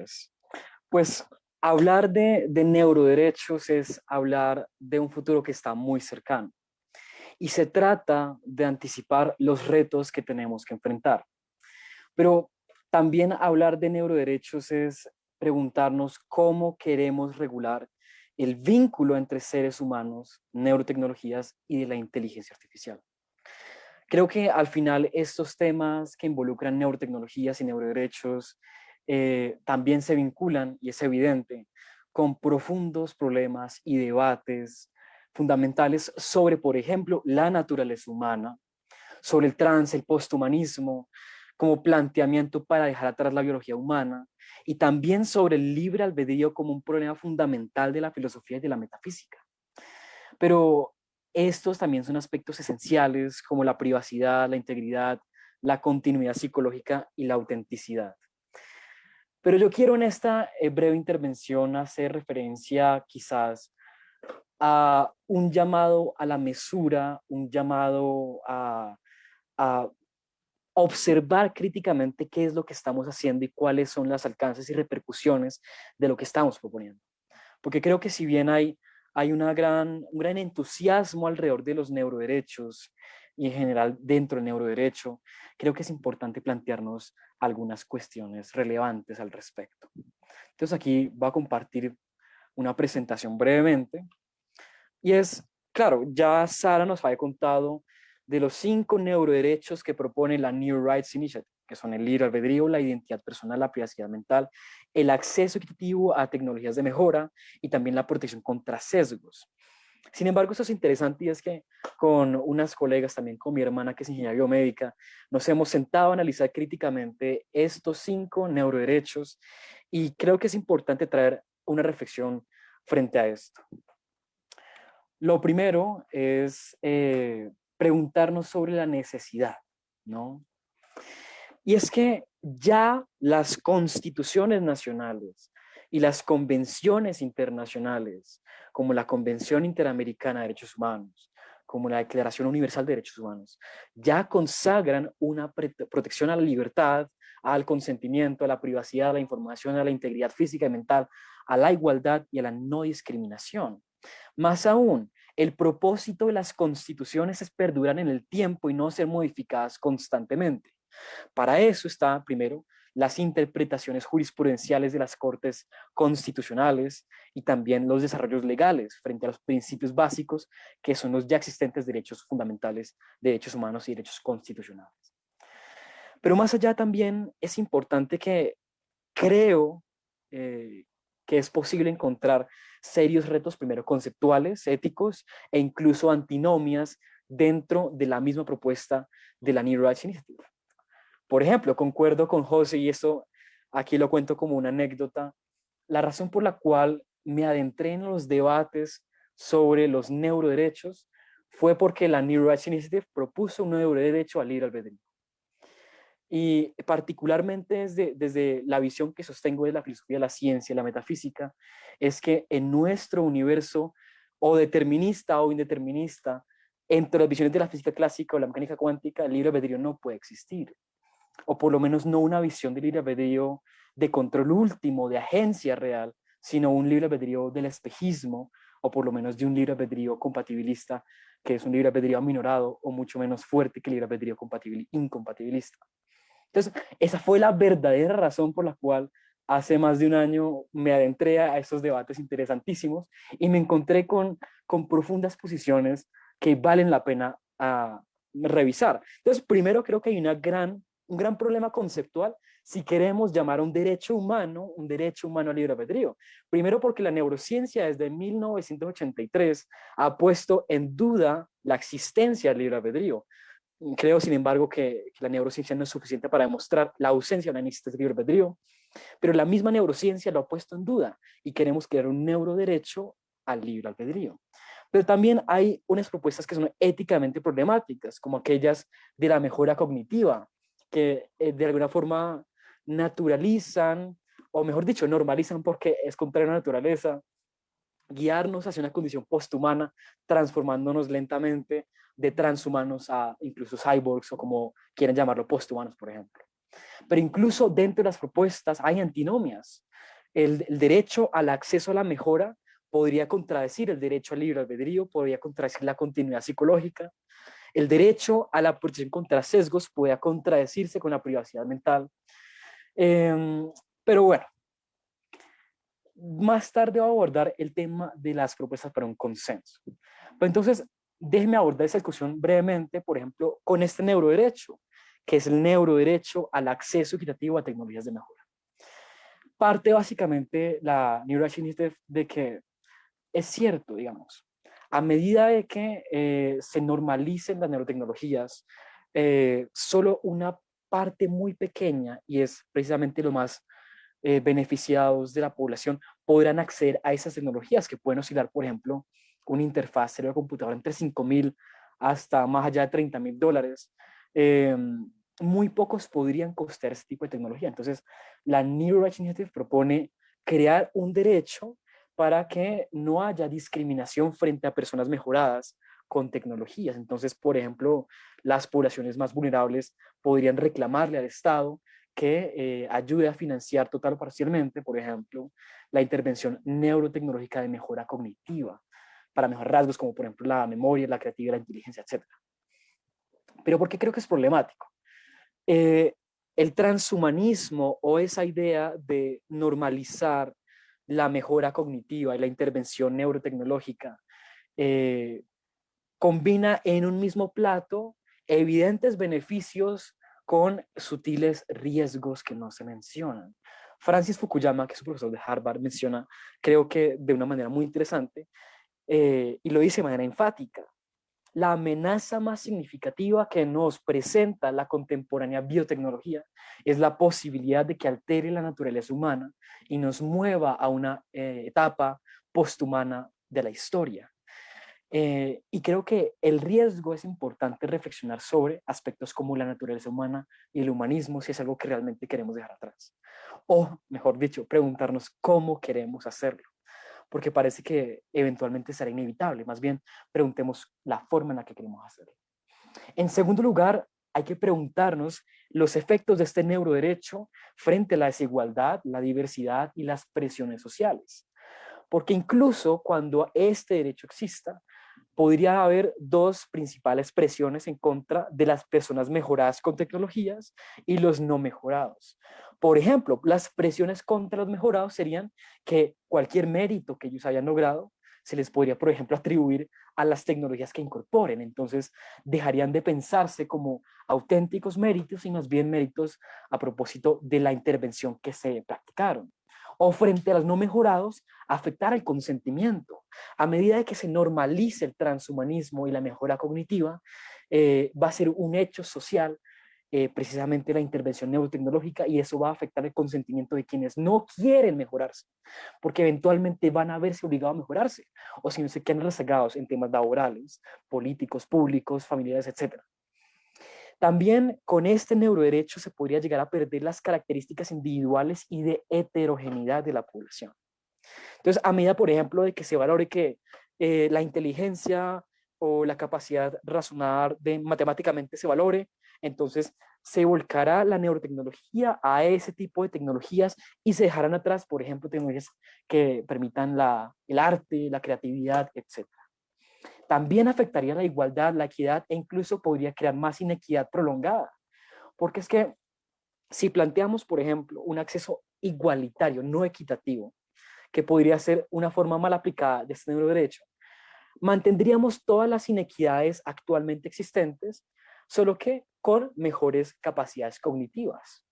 es? Pues hablar de neuroderechos es hablar de un futuro que está muy cercano y se trata de anticipar los retos que tenemos que enfrentar. Pero también hablar de neuroderechos es preguntarnos cómo queremos regular el vínculo entre seres humanos, neurotecnologías y de la inteligencia artificial. Creo que al final estos temas que involucran neurotecnologías y neuroderechos también se vinculan, y es evidente, con profundos problemas y debates fundamentales sobre, por ejemplo, la naturaleza humana, sobre el trans, el posthumanismo, como planteamiento para dejar atrás la biología humana, y también sobre el libre albedrío como un problema fundamental de la filosofía y de la metafísica. Pero estos también son aspectos esenciales como la privacidad, la integridad, la continuidad psicológica y la autenticidad. Pero yo quiero en esta breve intervención hacer referencia quizás a un llamado a la mesura, un llamado a observar críticamente qué es lo que estamos haciendo y cuáles son los alcances y repercusiones de lo que estamos proponiendo. Porque creo que si bien hay un gran entusiasmo alrededor de los neuroderechos y en general dentro del neuroderecho, creo que es importante plantearnos algunas cuestiones relevantes al respecto. Entonces aquí voy a compartir una presentación brevemente y es, claro, ya Sara nos había contado de los 5 neuroderechos que propone la New Rights Initiative, que son el libre albedrío, la identidad personal, la privacidad mental, el acceso equitativo a tecnologías de mejora y también la protección contra sesgos. Sin embargo, esto es interesante y es que con unas colegas, también con mi hermana que es ingeniera biomédica, nos hemos sentado a analizar críticamente estos 5 neuroderechos y creo que es importante traer una reflexión frente a esto. Lo primero es preguntarnos sobre la necesidad, ¿no? Y es que ya las constituciones nacionales y las convenciones internacionales, como la Convención Interamericana de Derechos Humanos, como la Declaración Universal de Derechos Humanos, ya consagran una protección a la libertad, al consentimiento, a la privacidad, a la información, a la integridad física y mental, a la igualdad y a la no discriminación. Más aún, el propósito de las constituciones es perdurar en el tiempo y no ser modificadas constantemente. Para eso está, primero, las interpretaciones jurisprudenciales de las cortes constitucionales y también los desarrollos legales frente a los principios básicos que son los ya existentes derechos fundamentales, derechos humanos y derechos constitucionales. Pero más allá también es importante que creo que es posible encontrar serios retos, primero conceptuales, éticos e incluso antinomias dentro de la misma propuesta de la New Rights Initiative. Por ejemplo, concuerdo con José, y esto aquí lo cuento como una anécdota, la razón por la cual me adentré en los debates sobre los neuroderechos fue porque la New Rights Initiative propuso un neuroderecho al libre albedrío. Y particularmente desde la visión que sostengo de la filosofía, la ciencia, la metafísica, es que en nuestro universo o determinista o indeterminista, entre las visiones de la física clásica o la mecánica cuántica, el libre albedrío no puede existir, o por lo menos no una visión de libre albedrío de control último, de agencia real, sino un libre albedrío del espejismo, o por lo menos de un libre albedrío compatibilista, que es un libre albedrío aminorado o mucho menos fuerte que el libre albedrío incompatibilista. Entonces, esa fue la verdadera razón por la cual hace más de un año me adentré a estos debates interesantísimos y me encontré con profundas posiciones que valen la pena revisar. Entonces, primero creo que hay un gran problema conceptual si queremos llamar a un derecho humano al libre albedrío. Primero porque la neurociencia desde 1983 ha puesto en duda la existencia del libre albedrío. Creo, sin embargo, que la neurociencia no es suficiente para demostrar la ausencia de una existencia de libre albedrío, pero la misma neurociencia lo ha puesto en duda y queremos crear un neuroderecho al libre albedrío. Pero también hay unas propuestas que son éticamente problemáticas, como aquellas de la mejora cognitiva, que de alguna forma naturalizan, o mejor dicho, normalizan porque es contrario a la naturaleza, guiarnos hacia una condición posthumana, transformándonos lentamente de transhumanos a incluso cyborgs o como quieren llamarlo, posthumanos, por ejemplo. Pero incluso dentro de las propuestas hay antinomias. El derecho al acceso a la mejora podría contradecir el derecho al libre albedrío, podría contradecir la continuidad psicológica. El derecho a la protección contra sesgos podría contradecirse con la privacidad mental. Pero bueno, más tarde voy a abordar el tema de las propuestas para un consenso. Pero entonces, déjeme abordar esa discusión brevemente, por ejemplo, con este neuroderecho, que es el neuroderecho al acceso equitativo a tecnologías de mejora. Parte básicamente la Neuroaction Initiative de que es cierto, digamos, a medida de que se normalicen las neurotecnologías, solo una parte muy pequeña, y es precisamente lo más beneficiados de la población, podrán acceder a esas tecnologías que pueden oscilar, por ejemplo, una interfaz cerebro-computadora entre 5.000 hasta más allá de $30.000. Eh, Muy pocos podrían costear ese tipo de tecnología. Entonces, la Neural Rights Initiative propone crear un derecho para que no haya discriminación frente a personas mejoradas con tecnologías. Entonces, por ejemplo, las poblaciones más vulnerables podrían reclamarle al Estado que ayude a financiar total o parcialmente, por ejemplo, la intervención neurotecnológica de mejora cognitiva para mejorar rasgos como, por ejemplo, la memoria, la creatividad, la inteligencia, etc. Pero ¿por qué creo que es problemático? Eh, el transhumanismo o esa idea de normalizar la mejora cognitiva y la intervención neurotecnológica eh, combina en un mismo plato evidentes beneficios con sutiles riesgos que no se mencionan. Francis Fukuyama, que es un profesor de Harvard, menciona, creo que de una manera muy interesante, y lo dice de manera enfática, la amenaza más significativa que nos presenta la contemporánea biotecnología es la posibilidad de que altere la naturaleza humana y nos mueva a una etapa posthumana de la historia. Y creo que el riesgo es importante reflexionar sobre aspectos como la naturaleza humana y el humanismo, si es algo que realmente queremos dejar atrás. O, mejor dicho, preguntarnos cómo queremos hacerlo, porque parece que eventualmente será inevitable. Más bien, preguntemos la forma en la que queremos hacerlo. En segundo lugar, hay que preguntarnos los efectos de este neuroderecho frente a la desigualdad, la diversidad y las presiones sociales. Porque incluso cuando este derecho exista, podría haber dos principales presiones en contra de las personas mejoradas con tecnologías y los no mejorados. Por ejemplo, las presiones contra los mejorados serían que cualquier mérito que ellos hayan logrado se les podría, por ejemplo, atribuir a las tecnologías que incorporen. Entonces, dejarían de pensarse como auténticos méritos y más bien méritos a propósito de la intervención que se practicaron. O frente a los no mejorados, afectar el consentimiento. A medida de que se normalice el transhumanismo y la mejora cognitiva, va a ser un hecho social precisamente la intervención neurotecnológica, y eso va a afectar el consentimiento de quienes no quieren mejorarse, porque eventualmente van a verse obligados a mejorarse, o si no se quedan rezagados en temas laborales, políticos, públicos, familiares, etc. También con este neuroderecho se podría llegar a perder las características individuales y de heterogeneidad de la población. Entonces, a medida, por ejemplo, de que se valore que la inteligencia o la capacidad de razonar de matemáticamente se valore, entonces se volcará la neurotecnología a ese tipo de tecnologías y se dejarán atrás, por ejemplo, tecnologías que permitan el arte, la creatividad, etc. También afectaría la igualdad, la equidad e incluso podría crear más inequidad prolongada, porque es que si planteamos, por ejemplo, un acceso igualitario, no equitativo, que podría ser una forma mal aplicada de este neuroderecho, mantendríamos todas las inequidades actualmente existentes, solo que con mejores capacidades cognitivas.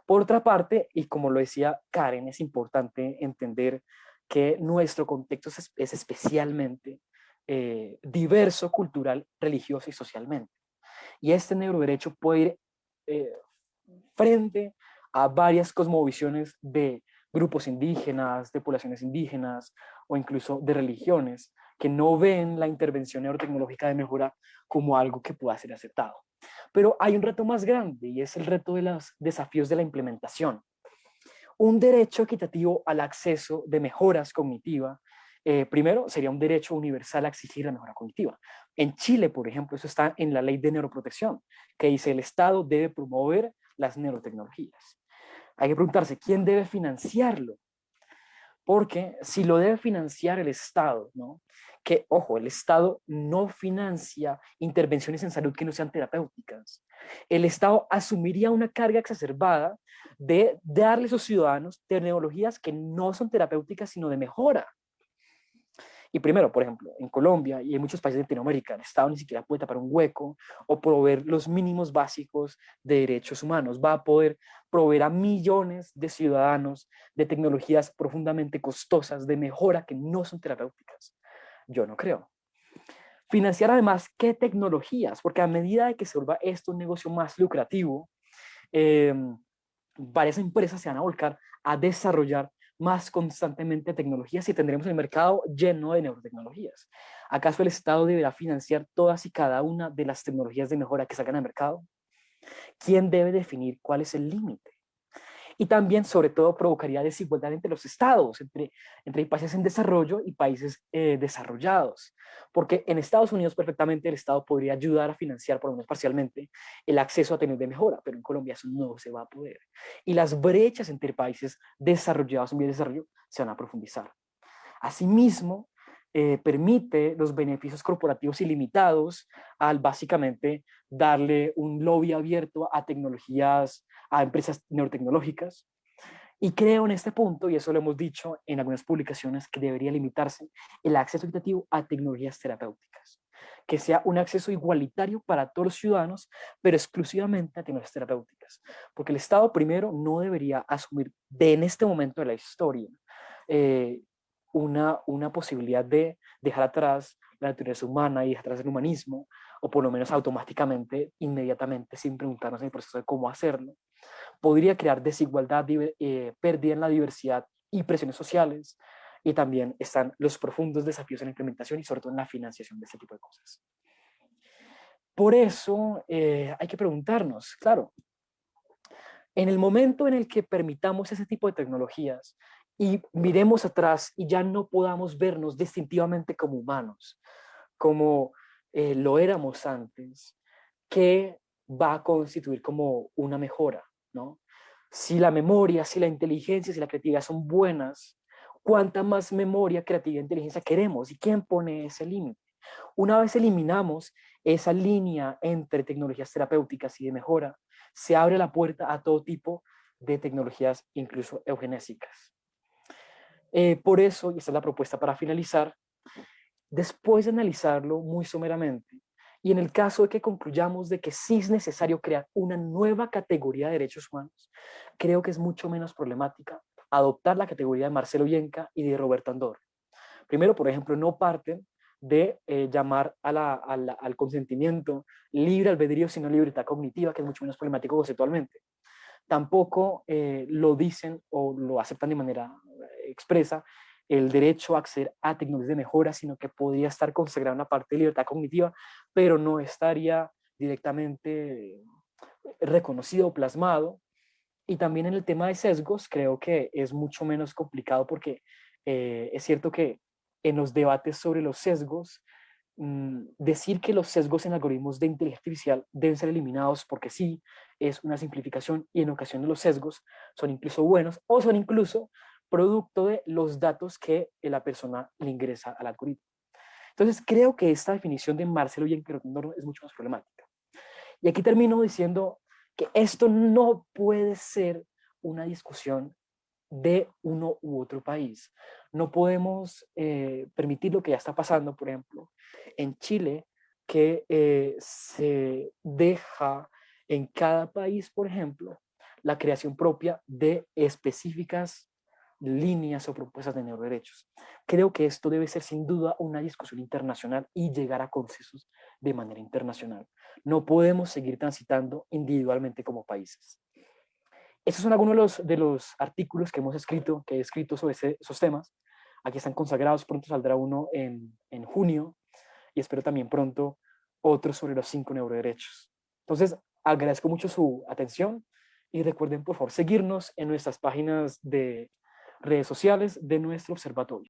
Por otra parte, y como lo decía Karen, es importante entender que nuestro contexto es especialmente diverso cultural, religioso y socialmente. Y este neuroderecho puede ir eh, frente a varias cosmovisiones de grupos indígenas, de poblaciones indígenas o incluso de religiones que no ven la intervención neurotecnológica de mejora como algo que pueda ser aceptado. Pero hay un reto más grande y es el reto de los desafíos de la implementación. Un derecho equitativo al acceso de mejoras cognitivas, primero sería un derecho universal a exigir la mejora cognitiva. En Chile, por ejemplo, eso está en la ley de neuroprotección, que dice el Estado debe promover las neurotecnologías. Hay que preguntarse, ¿quién debe financiarlo? Porque si lo debe financiar el Estado, ¿no? Que, ojo, el Estado no financia intervenciones en salud que no sean terapéuticas. El Estado asumiría una carga exacerbada de darle a sus ciudadanos tecnologías que no son terapéuticas, sino de mejora. Y primero, por ejemplo, en Colombia y en muchos países de Latinoamérica, el Estado ni siquiera puede tapar un hueco o proveer los mínimos básicos de derechos humanos. Va a poder proveer a millones de ciudadanos de tecnologías profundamente costosas de mejora que no son terapéuticas. Yo no creo. Financiar además, ¿qué tecnologías? Porque a medida de que se vuelva esto un negocio más lucrativo, eh, varias empresas se van a volcar a desarrollar más constantemente tecnologías y tendremos el mercado lleno de neurotecnologías. ¿Acaso el Estado deberá financiar todas y cada una de las tecnologías de mejora que sacan al mercado? ¿Quién debe definir cuál es el límite? Y también, sobre todo, provocaría desigualdad entre los estados, entre países en desarrollo y países desarrollados. Porque en Estados Unidos perfectamente el Estado podría ayudar a financiar, por lo menos parcialmente, el acceso a tecnologías de mejora, pero en Colombia eso no se va a poder. Y las brechas entre países desarrollados y en desarrollo se van a profundizar. Asimismo, permite los beneficios corporativos ilimitados al básicamente darle un lobby abierto a tecnologías, a empresas neurotecnológicas. Y creo en este punto, y eso lo hemos dicho en algunas publicaciones, que debería limitarse el acceso equitativo a tecnologías terapéuticas, que sea un acceso igualitario para todos los ciudadanos, pero exclusivamente a tecnologías terapéuticas, porque el Estado primero no debería asumir en este momento de la historia eh, una posibilidad de dejar atrás la naturaleza humana y dejar atrás el humanismo, o por lo menos automáticamente, inmediatamente, sin preguntarnos en el proceso de cómo hacerlo. Podría crear desigualdad, pérdida en la diversidad y presiones sociales, y también están los profundos desafíos en la implementación y sobre todo en la financiación de este tipo de cosas. Por eso hay que preguntarnos, claro, en el momento en el que permitamos ese tipo de tecnologías y miremos atrás y ya no podamos vernos distintivamente como humanos, como lo éramos antes, ¿qué va a constituir como una mejora? ¿No? Si la memoria, si la inteligencia, si la creatividad son buenas, ¿cuánta más memoria, creatividad e inteligencia queremos? ¿Y quién pone ese límite? Una vez eliminamos esa línea entre tecnologías terapéuticas y de mejora, se abre la puerta a todo tipo de tecnologías, incluso eugenésicas. Por eso, y esta es la propuesta para finalizar, después de analizarlo muy someramente, y en el caso de que concluyamos de que sí es necesario crear una nueva categoría de derechos humanos, creo que es mucho menos problemática adoptar la categoría de Marcelo Yenca y de Roberto Andor. Primero, por ejemplo, no parten de llamar al consentimiento libre albedrío, sino libertad cognitiva, que es mucho menos problemático conceptualmente. Tampoco lo dicen o lo aceptan de manera expresa el derecho a acceder a tecnologías de mejora, sino que podría estar consagrada una parte de libertad cognitiva, pero no estaría directamente reconocido o plasmado. Y también en el tema de sesgos, creo que es mucho menos complicado porque es cierto que en los debates sobre los sesgos, decir que los sesgos en algoritmos de inteligencia artificial deben ser eliminados porque sí es una simplificación y en ocasiones los sesgos son incluso buenos o son incluso producto de los datos que la persona le ingresa al algoritmo. Entonces creo que esta definición de Marcelo Yenker es mucho más problemática. Y aquí termino diciendo que esto no puede ser una discusión de uno u otro país. No podemos permitir lo que ya está pasando, por ejemplo, en Chile, que se deja en cada país, por ejemplo, la creación propia de específicas líneas o propuestas de neuroderechos. Creo que esto debe ser sin duda una discusión internacional y llegar a consensos de manera internacional. No podemos seguir transitando individualmente como países. Estos son algunos de los artículos que hemos escrito, que he escrito sobre esos temas. Aquí están consagrados, pronto saldrá uno en junio y espero también pronto otro sobre los 5 neuroderechos. Entonces, agradezco mucho su atención y recuerden, por favor, seguirnos en nuestras páginas de redes sociales de nuestro observatorio.